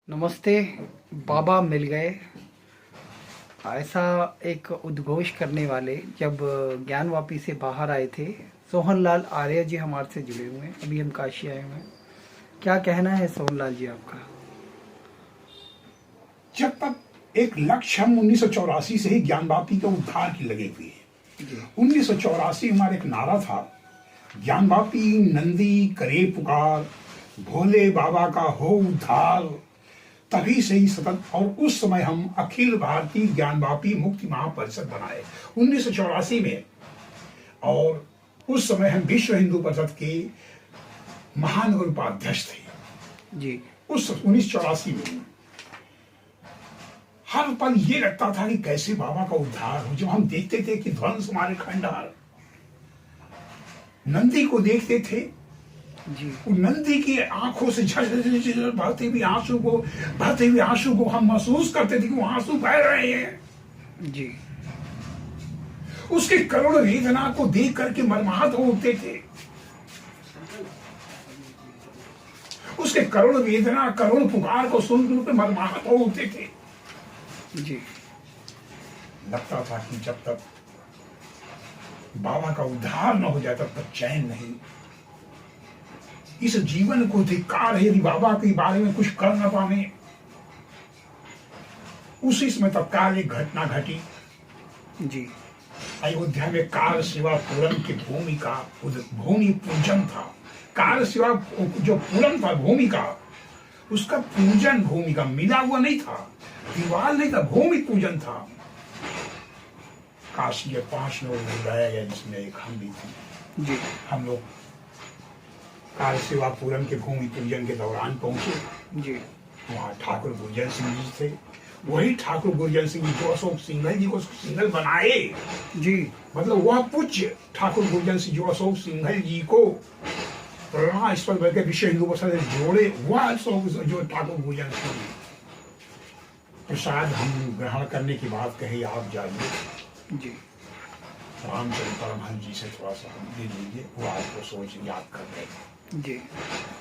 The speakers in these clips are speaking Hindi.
नमस्ते। बाबा मिल गए, ऐसा एक उद्घोष करने वाले जब ज्ञानवापी से बाहर आए थे। सोहनलाल आर्य जी हमारे से जुड़े हुए हैं, अभी हम काशी आए हुए हैं। क्या कहना है सोहनलाल जी आपका? जब तक एक लक्ष्य हम 1984 से ही ज्ञानवापी के उद्धार की लगे हुए हैं। 1984 हमारा एक नारा था, ज्ञानवापी नंदी करे पुकार, भोले बाबा का हो उद्धार। तभी से ही सतत, और उस समय हम अखिल भारतीय ज्ञानवापी मुक्ति महापरिषद बनाए 1984 में। और उस समय हम विश्व हिंदू परिषद के महानगर उपाध्यक्ष थे जी। उस 1984 में। हर पल ये लगता था कि कैसे बाबा का उद्धार हो। जब हम देखते थे कि ध्वंस हमारे खंडहर, नंदी को देखते थे जी। वो नंदी की आंखों से झरझर बहते हुए आंसू को हम महसूस करते थे कि वो आंसू बह रहे हैं। जी। उसके करुण वेदना को देख करके मर्माहत हो उठते थे। उसके करुण वेदना, करुण पुकार को सुनकर मर्माहत हो उठते थे। जी। लगता था कि जब तक बाबा का उद्धार न हो जाए तब तक चैन नहीं। इस जीवन को धिक्कार है यदि बाबा के बारे में कुछ कर न पावे। उसी समय तत्काल एक घटना घटी। जी। अयोध्या में कार सेवा पूरन की भूमि का भूमि पूजन था। कार सेवा जो पूरन था भूमि का, उसका पूजन भूमि का मिला हुआ नहीं था, दीवार नहीं था, भूमि पूजन था। काशी के 5 लोग बुलाया गया, जिसमें एक हम भी थे। जी। हम लोग कार सेवा पूरन के भूमि पूजन के दौरान पहुंचे। जी। वहाँ ठाकुर गुरजन सिंह जी थे। वही ठाकुर गुरजन सिंह जी जो अशोक सिंघल जी को सिंघल बनाए। जी। मतलब वह पूज्य ठाकुर गुरजन सिंह जो अशोक सिंघल जी को प्रेरणा स्थल करके विश्व हिंदू परिषद जोड़े, वह अशोक जो ठाकुर गुरजन सिंह जी। प्रसाद हम ग्रहण करने की बात कही, आप जाइए जी। रामचंद्र परमहंस जी से थोड़ा सा हम ले लीजिए, वो आपको सोच याद कर रहे थे। जी।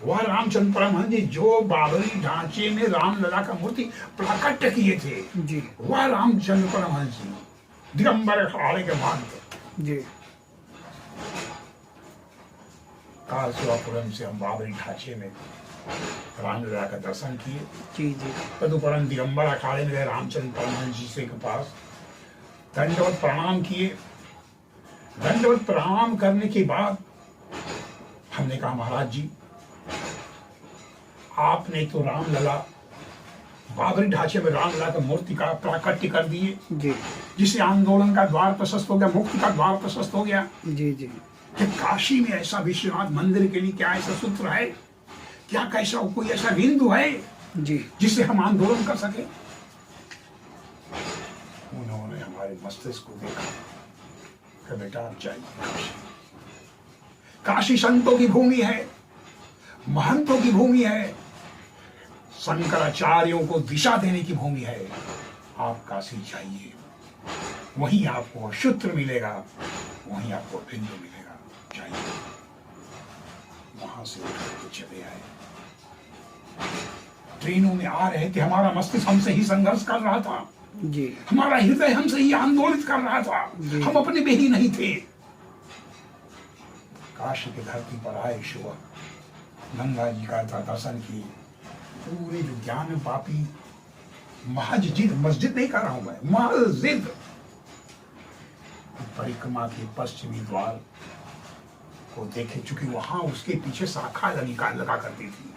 वह रामचंद्र परमहंस जी जो बाबरी ढांचे में रामलला का मूर्ति प्राकट्य किए थे, जी। वह रामचंद्र परमहंस जी दिगंबर अखाड़े के महंत। जी। कार सेवापुरम से हम बाबरी ढांचे में रामलला का दर्शन किए। जी। जी। तदुपरांत दिगंबर अखाड़े में गए रामचंद्र परमहंस जी से के पास दंडवत प्रणाम किए। दंडवत प्रणाम करने के बाद हमने कहा, महाराज जी आपने तो रामलला बाबरी ढांचे में रामलला की मूर्ति का प्राकट्य कर दिए, जी। जिससे आंदोलन का द्वार प्रशस्त हो गया, मुक्ति का द्वार प्रशस्त हो गया। जी। जी। कि काशी में ऐसा विश्वनाथ मंदिर के लिए क्या ऐसा सूत्र है, क्या कैसा कोई ऐसा बिंदु है जी। जिससे हम आंदोलन कर सके। उन्होंने हमारे मस्तिष्क को देखा कि बेटा आप जाइए काशी। काशी संतों की भूमि है, महंतों की भूमि है, शंकराचार्यों को दिशा देने की भूमि है। आप काशी जाइए, वहीं आपको सूत्र मिलेगा, वहीं आपको बिंदु मिलेगा, जाइए। वहां से चले आए। ट्रेनों में आ रहे थे, हमारा मस्तिष्क हमसे ही संघर्ष कर रहा था। जी। हमारा हृदय हमसे ही आंदोलित कर रहा था। हम अपने में ही नहीं थे। काशी की धरती पर आए, सुबह गंगा जी का दर्शन किए। पूरे जो ज्ञानवापी महजिद, मस्जिद नहीं कर रहा हूं मैं, मस्जिद परिक्रमा के पश्चिमी द्वार को देखे, चूंकि वहां उसके पीछे शाखा लगा करती थी।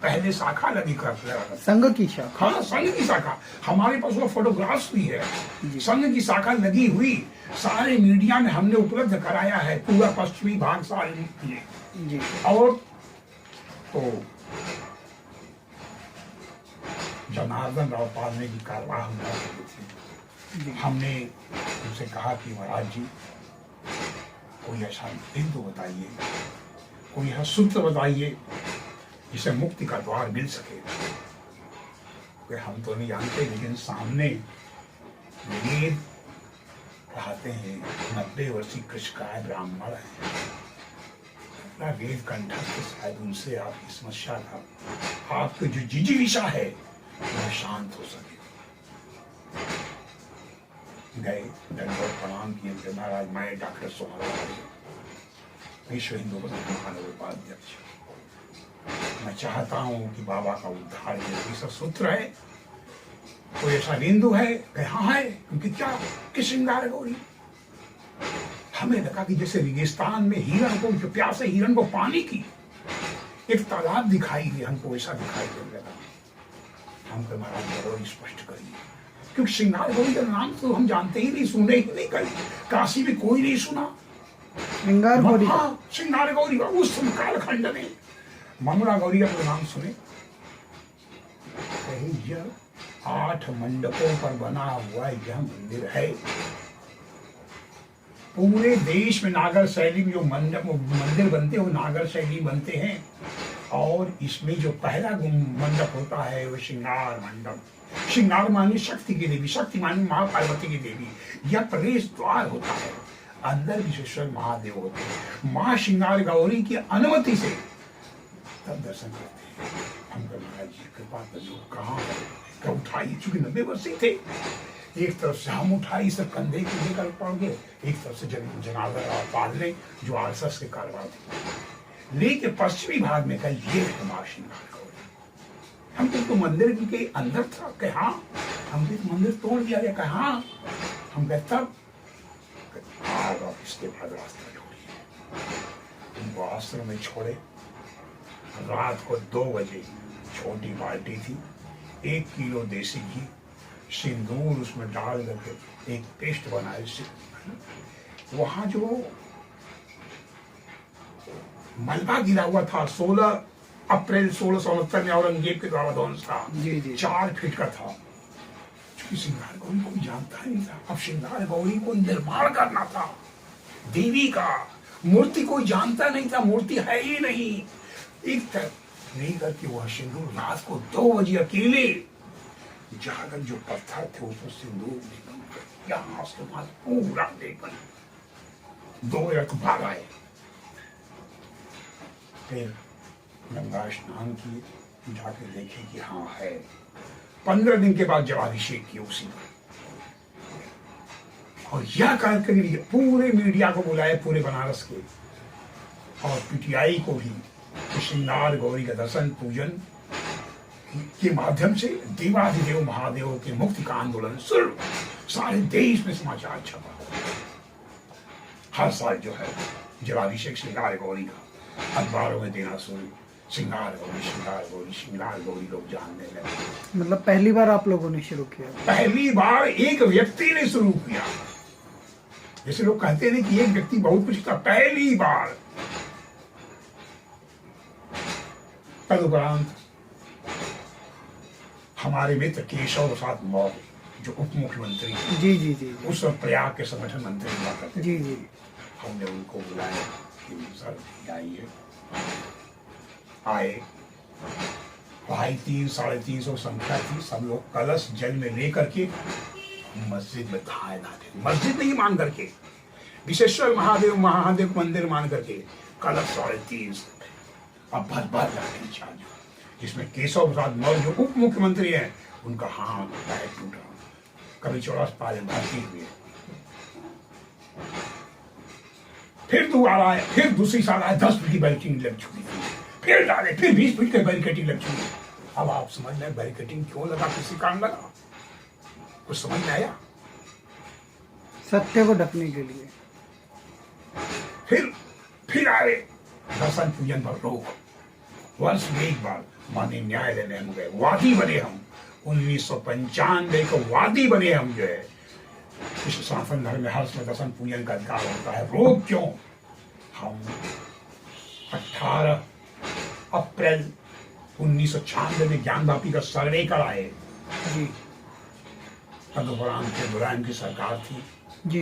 पहले शाखा लगी कर संघ की शाखा। हाँ, संघ की शाखा। हमारे पास वो फोटोग्राफ्स भी है। संघ की शाखा लगी हुई, सारे मीडिया में हमने उपलब्ध कराया है, पूरा पश्चिमी भाग सारे जी। और तो जनार्दन राव पाल ने की कार्यवाही हम कर थी। हमने उनसे कहा कि महाराज जी कोई ऐसा बिंदु बताइए, कोई ऐसा सूत्र बताइए जिसे मुक्ति का द्वार मिल सके। हम तो नहीं जानते, लेकिन सामने वेद पढ़ाते हैं, 90 वर्षीय कृष्णकाय ब्राह्मण है, वेद कंठस्थ, शायद उनसे आपकी समस्या का, आपकी जो जिजीविषा है वह शांत हो सके। गए, दंडवत प्रणाम किए कि महाराज मैं डॉक्टर सोहन विश्व हिंदू महानगर उपाध्यक्ष, मैं चाहता हूं कि बाबा का उद्धार ये सब सूत्र है, कोई ऐसा बिंदु है कि हाँ है, क्योंकि क्या किस श्रृंगार गौरी हमें लगा कि जैसे रेगिस्तान में हिरण को, जो प्यासे हिरण को पानी की एक तालाब दिखाई दी, हमको ऐसा दिखाई देने लगा। हमको महाराज गौरी स्पष्ट करिए, क्योंकि श्रृंगार गौरी का नाम तो हम जानते ही नहीं, सुने ही नहीं, कहीं काशी में कोई नहीं सुना श्रृंगार गौरी। हाँ, श्रृंगार गौरी का उस कालखंड में मंगला गौरी का नाम सुने। यह 8 मंडपों पर बना हुआ यह मंदिर है। पूरे देश में नागर शैली में जो मंदिर बनते हैं वो नागर शैली बनते हैं, और इसमें जो पहला मंडप होता है वो श्रृंगार मंडप। श्रृंगार मानी शक्ति की देवी, शक्ति मानी माँ पार्वती की देवी। यह प्रवेश द्वार होता है, अंदर विशेश्वर महादेव होते हैं। माँ श्रृंगार गौरी की अनुमति से तब दर्शन करते हैं। हम महाराज जी कृपा करो, कहाँ क्या उठाई, चूंकि 90 वर्षीय थे, एक तरफ से हम उठाई सब कंधे के लेकर पड़ गए, एक तरफ से जनावर पाल ले जो आरएसएस के कारवार थे, लेके पश्चिमी भाग में कल ये कुमार श्रृंगार गौरी। हम तो मंदिर के अंदर था कि हाँ, हम भी मंदिर तोड़ दिया गया कि हाँ, हम गए तब आप इसके बाद रास्ता ढूंढिए। उनको आश्रम में छोड़े। रात को 2 बजे छोटी बाल्टी थी, 1 किलो देसी घी, सिंदूर उसमें डाल करके एक पेस्ट बनाए। वहां जो मलबा गिरा हुआ था 16 अप्रैल 1669 में औरंगजेब के द्वारा ध्वंस था, 4 फीट का था। चूंकि श्रृंगार गौरी को जानता नहीं था, अब श्रृंगार गौरी को निर्माण करना था देवी का। मूर्ति कोई जानता नहीं था, मूर्ति है ही नहीं। एक तरफ नहीं करके वह सिंदूर रात को 2 बजे अकेले जाकर जो पत्थर थे उस पर सिंदूर यहाँ से वहां पूरा देखकर 2 बजे तक भाग आए। फिर गंगा स्नान किए, जाके देखे कि हाँ है। 15 दिन के बाद जलाभिषेक किया उसी पर, और यह करके पूरे मीडिया को बुलाए, पूरे बनारस के, और पीटीआई को भी श्रृंगार गौरी का दर्शन पूजन के माध्यम से देवाधिदेव महादेव के मुक्ति का आंदोलन शुरू। सारे देश में समाचार छपा। हर साल जो है जलाभिषेक श्रृंगार गौरी का अखबारों में देना शुरू। श्रृंगार गौरी, श्रृंगार गौरी, श्रृंगार गौरी लोग जानने लगे। मतलब पहली बार आप लोगों ने शुरू किया? पहली बार एक व्यक्ति ने शुरू किया। जैसे लोग कहते हैं कि एक व्यक्ति बहुत कुछ था, पहली बार। तदुपरांत हमारे मित्र केशव प्रसाद मौर्य जो उप मुख्यमंत्री, जी, उस वक्त प्रयाग के संगठन मंत्री हुआ करते, जी, हमने उनको बुलाया कि सर आइए। आए, भाई 300-350 संख्या थी। सब लोग कलश जल में लेकर के मस्जिद में धाए थे। मस्जिद नहीं मान करके, विशेश्वर महादेव मंदिर मान करके कलश 350। अब भर लाठी चार्ज, जिसमें केशव प्रसाद मौर्य जो उप मुख्यमंत्री हैं, उनका हाथ पैर टूटा, कभी 84 पाले भर्ती हुए। फिर दोबारा आए, फिर दूसरी साल आए, 10 फीट की बैरिकेडिंग लग चुकी थी। फिर डाले, फिर 20 फीट की बैरिकेडिंग लग चुकी। अब आप समझ रहे बैरिकेडिंग क्यों लगा, किसी कारण लगा, कुछ समझ में आया? सत्य को ढकने के लिए। फिर आए, दर्शन पूजन पर रोक। वर्ष में एक बार माननीय न्यायालय में हम गए, वादी बने हम। 1995 को वादी बने हम। जो है इस सनातन धर्म में हर्ष में दर्शन पूजन का अधिकार होता है, रोक क्यों? हम 18 अप्रैल 1996 में ज्ञानवापी का सर्वे कराए। जी, तदुपरांत के मुलायम की सरकार थी। जी,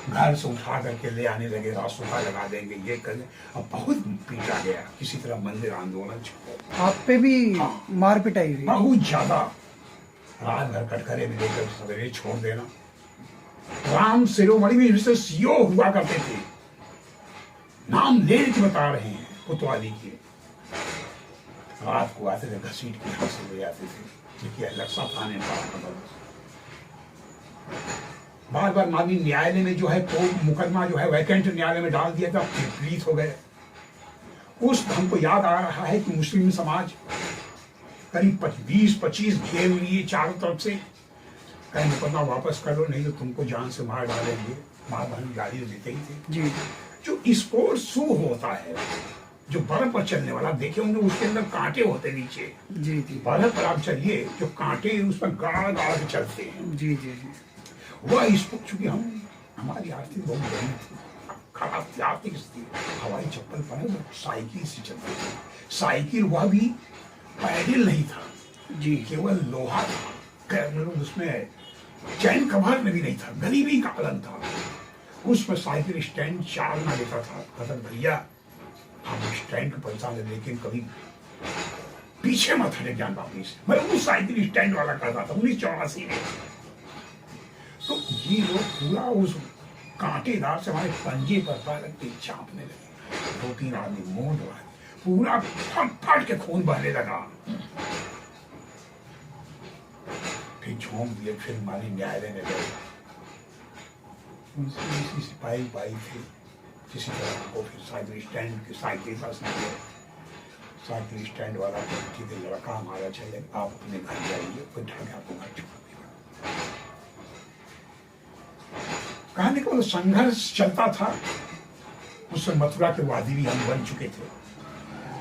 घर से उठा करके ले आने लगे, रास्ता लगा देंगे, ये कर दें। अब बहुत पीटा गया, किसी तरह मंदिर आंदोलन छुपा। आप पे भी मार पिटाई हुई? बहुत ज्यादा। रात भर कटघरे में लेकर सवेरे छोड़ देना। राम शिरोमणि में जिससे सीओ हुआ करते थे, नाम ले के बता रहे हैं, कोतवाली के। रात को आते थे, घसीट के हाथ से ले आते थे। देखिए लक्ष्य था ने बार बार माननीय न्यायालय में जो है तो मुकदमा जो है वैकेंट न्यायालय में डाल दिया था, पीड़ित हो गए। उस हमको याद आ रहा है कि मुस्लिम समाज करीब 20-25 घेर लिए चारों तरफ से, कहीं मुकदमा वापस कर लो नहीं तो तुमको जान से मार डालेंगे, मार बहन गाली देते ही थे। जी जो स्पोर्ट शू होता है जो बर्फ पर चलने वाला, देखे होंगे उसके अंदर कांटे होते नीचे। जी जी बर्फ पर आप चलिए जो कांटे उस पर गाड़ गाड़ के चलते हैं। जी जी जी वह स्पोर्ट, चूंकि हमारी आर्थिक बहुत बड़ी थी, खराब थी आर्थिक स्थिति, हवाई चप्पल पहने तो साइकिल से चलते थे। साइकिल वह भी पैडल नहीं था जी केवल लोहा था, उसमें चैन कवर में भी नहीं था, गरीबी का आलम था। उस पर साइकिल स्टैंड चालना देता था। अगर भैया हम स्टैंड का पैसा ले, लेकिन कभी पीछे मत हटे ज्ञान बापी से। मैं उस साइकिल स्टैंड वाला करता था 1984 में। तो ये लोग पूरा उस कांटेदार से हमारे पंजे पर पैर के चापने लगे। 2-3 आदमी मोड़ रहा है, पूरा फट के खून बहने लगा। फिर झोंक दिए, फिर हमारी न्यायालय में गए। उनसे सिपाही भाई थे, किसी तरह को फिर साइकिल स्टैंड के साइकिल पास नहीं गए। साइकिल स्टैंड वाला ठीक है, लड़का हमारा चाहिए, आप अपने घर जाइए, कोई ढंग आपको घर छोड़ देगा। कहने का संघर्ष चलता था। उस मथुरा के वादी भी हम बन चुके थे।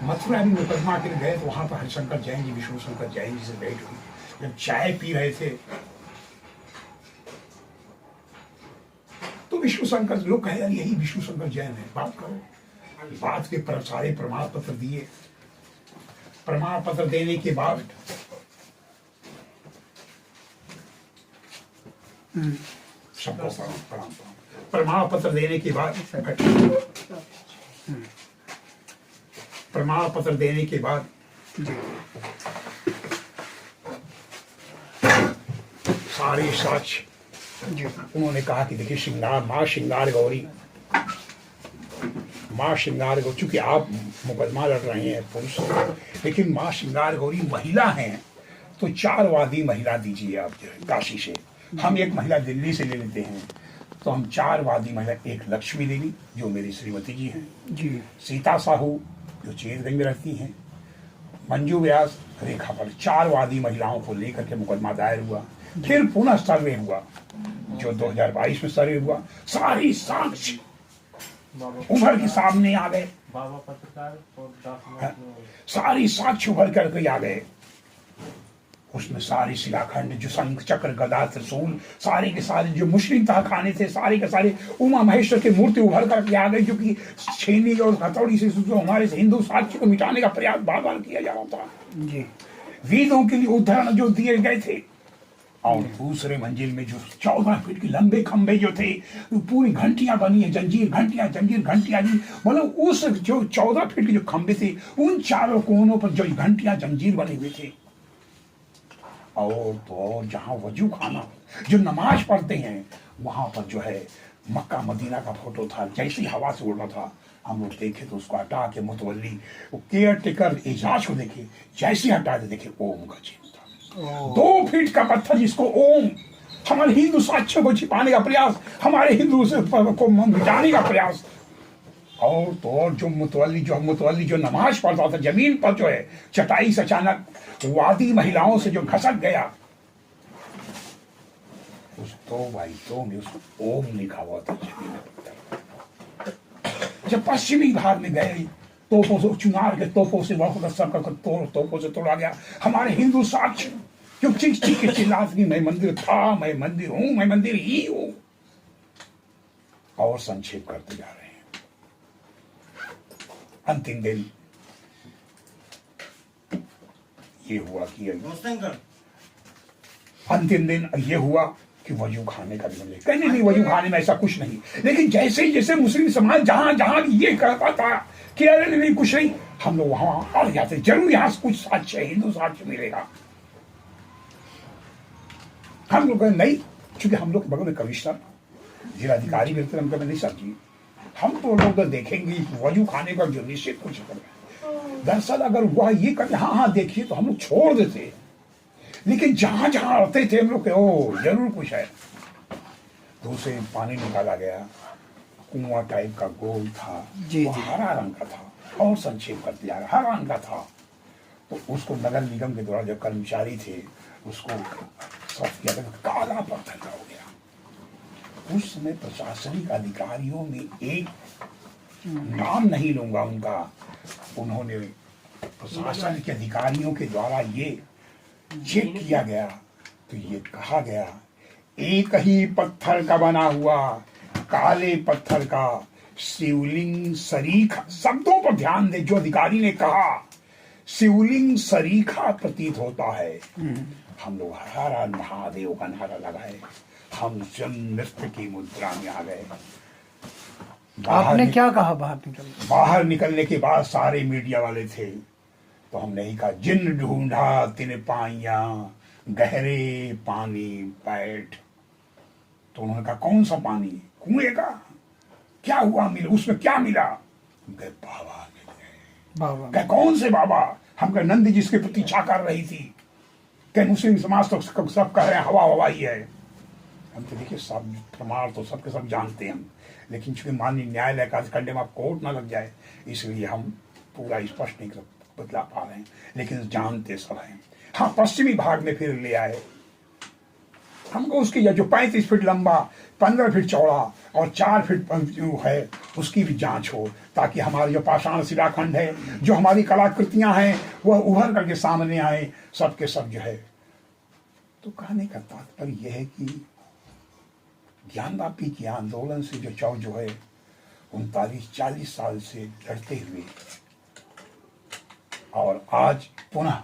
मथुरा भी मुकदमा के लिए गए तो वहां पर हरिशंकर जैन जी, विष्णु शंकर जैन जी से भेंट हुई। जब चाय पी रहे थे तो विष्णु शंकर लोग कहे यार यही विष्णु शंकर जैन है, बात करो। बात के सारे प्रमाण पत्र दिए। प्रमाण पत्र देने के बाद सबको प्रणाम। प्रमाण पत्र देने के बाद प्रमाण पत्र देने के बाद सारे साक्ष्य उन्होंने कहा कि देखिए श्रृंगार माँ श्रृंगार गौरी, माँ श्रृंगार गौरी, चूंकि आप मुकदमा लड़ रहे हैं पुरुष, लेकिन माँ श्रृंगार गौरी महिला हैं तो 4 वादी महिला दीजिए आप जो है काशी से। हम एक महिला दिल्ली से ले लेते हैं तो हम 4 वादी महिला, एक लक्ष्मी देवी जो मेरी श्रीमती जी हैं जी, सीता साहू जो चेतगंज में रहती हैं, मंजू व्यास, रेखा पर, 4 वादी महिलाओं को लेकर के मुकदमा दायर हुआ। फिर पुनः सर्वे हुआ जो 2022 में सर्वे हुआ। सारी साक्ष्य उभर के सामने आ गए, सारी साक्ष्य उभर करके आ गए। उसमें सारे शिलाखंड जो शंख चक्र गदा त्रिशूल सारे के सारे जो मुस्लिम तहखाने थे सारे के सारे उमा महेश्वर की मूर्ति उभर करके आ गई, जो कि छेनी और हथौड़ी से जो हमारे हिंदू साक्ष्य को मिटाने का प्रयास बार बार किया जा रहा था जी। वेदों के लिए उदाहरण जो दिए गए थे, और दूसरे मंजिल में जो 14 फीट के लंबे खंभे जो थे, पूरी घंटियां बनी है, जंजीर घंटियां जी, मतलब उस जो 14 फीट के जो खंभे थे उन चारों कोनों पर जो घंटियां जंजीर बने हुए थे। और तो और जहाँ वजू खाना जो नमाज पढ़ते हैं वहां पर जो है मक्का मदीना का फोटो था। जैसे ही हवा से उड़ रहा था हम लोग देखे तो उसको हटा के मुतवल्ली केयर टेकर एजाज को देखे, जैसे हटा के देखे ओम का चिन्ह था। 2 फीट का पत्थर जिसको ओम, हमारे हिंदू साक्ष्यों को छिपाने का प्रयास, हमारे हिंदू को मिटाने का प्रयास। और तो और जो मुतवल्ली जो नमाज पढ़ता था जमीन पर जो है चटाई से अचानक वादी महिलाओं से जो घसक गया, उस तो में उसको ओम लिखा हुआ था जमीन पर। जब पश्चिमी भाग में गए तोपों से, चुनार के तोपों से वहां सबका तोपों से तोड़ा गया। हमारे हिंदू साक्ष्य जो चीख के चिल्लाती मैं मंदिर था, मैं मंदिर हूं, मैं मंदिर ही हूं। और संक्षेप करते जा रहे हैं। अंतिम दिन ये हुआ कि अंतिम दिन ये हुआ कि वजू खाने का भी कहने नहीं, वजू खाने में ऐसा कुछ नहीं। लेकिन जैसे जैसे मुस्लिम समाज जहां जहां ये कहता था कि अरे नहीं कुछ नहीं, हम लोग वहां अड़ जाते, जरूर यहाँ से कुछ साक्ष्य हिंदू साक्ष्य मिलेगा। हम लोग नहीं, चूंकि हम लोग बगल में कमिश्नर जिलाधिकारी मिलते, हम कभी नहीं समझी, हम तो लोग देखेंगे वजू खाने का जो निश्चित कुछ कर रहे हैं। दरअसल अगर वह ये कहते हाँ देखिए तो हम लोग छोड़ देते, लेकिन जहां जहां आते थे हम लोग के ओ जरूर कुछ है। तो उसे पानी निकाला गया, कुआं टाइप का गोल था, जी, वो जी। हरा रंग का था और संक्षेप कर दिया गया, हरा रंग का था। तो उसको नगर निगम के द्वारा जो कर्मचारी थे उसको साफ किया गया, काला पत्थर का हो गया। उस समय प्रशासनिक अधिकारियों में एक नाम नहीं लूंगा उनका, उन्होंने प्रशासन के अधिकारियों के द्वारा ये चेक किया गया तो ये कहा गया एक ही पत्थर का बना हुआ काले पत्थर का शिवलिंग सरीखा, शब्दों पर ध्यान दे, जो अधिकारी ने कहा शिवलिंग सरीखा प्रतीत होता है। हम लोग हर हर महादेव का नारा लगाए, हम जन नृत्य की मुद्रा में आ गए। आपने क्या कहा बाहर निकल? बाहर निकलने के बाद सारे मीडिया वाले थे तो हमने ही कहा जिन ढूंढा तिन पाइया गहरे पानी बैठ। तो उन्होंने कहा कौन सा पानी? कुएं का। क्या हुआ, मिला उसमें क्या मिला? हम कहे बाबा मिल गए। बाबा कहे कौन से बाबा? हम कहे नंदी जिसकी प्रतीक्षा कर रही थी। कहे मुस्लिम समाज तो सब कह रहे हैं हवा हवा ही है। हम तो देखिए सब प्रमाण तो सबके सब जानते हैं हम, लेकिन चूंकि माननीय न्यायालय का कंडेम ऑफ कोर्ट ना लग जाए इसलिए हम पूरा स्पष्ट नहीं बतला पा रहे हैं, लेकिन जानते सब हैं। हाँ, पश्चिमी भाग में फिर ले आए हमको उसकी जो 35 फीट लंबा 15 फीट चौड़ा और 4 फीट जो है उसकी भी जांच हो, ताकि हमारे जो पाषाण शिलाखंड है, जो हमारी कलाकृतियां हैं वह उभर करके सामने आए, सबके सब जो है। तो कहने का तात्पर्य यह है कि ज्ञानवापी के आंदोलन से जो चौ जो है 39-40 साल से लड़ते हुए और आज पुनः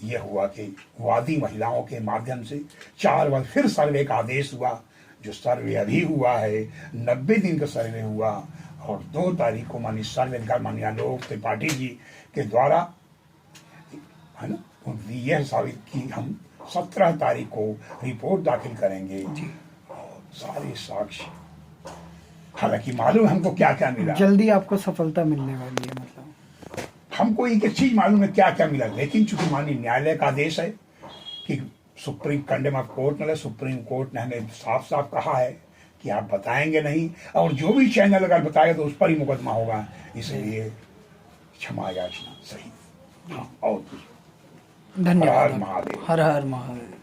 यह हुआ कि वादी महिलाओं के माध्यम से 4 बार फिर सर्वे का आदेश हुआ। जो सर्वे अभी हुआ है 90 दिन का सर्वे हुआ और 2 तारीख को माननीय सर्वे अधिकारी माननीय आलोक त्रिपाठी जी के द्वारा है ना यह साबित की हम 17 तारीख को रिपोर्ट दाखिल करेंगे और सारे साक्ष्य, हालांकि मालूम हमको क्या क्या मिला, जल्दी आपको सफलता मिलने वाली है। मतलब हमको एक चीज मालूम है क्या क्या मिला, लेकिन चूंकि माननीय न्यायालय का आदेश है कि सुप्रीम कंडेम ऑफ कोर्ट ने, सुप्रीम कोर्ट ने हमें साफ साफ कहा है कि आप बताएंगे नहीं, और जो भी चैनल अगर बताएगा तो उस पर ही मुकदमा होगा, इसलिए क्षमा याचना सही। हाँ, और कुछ। धन्यवाद। हर हर महादेव। हर हर महादेव।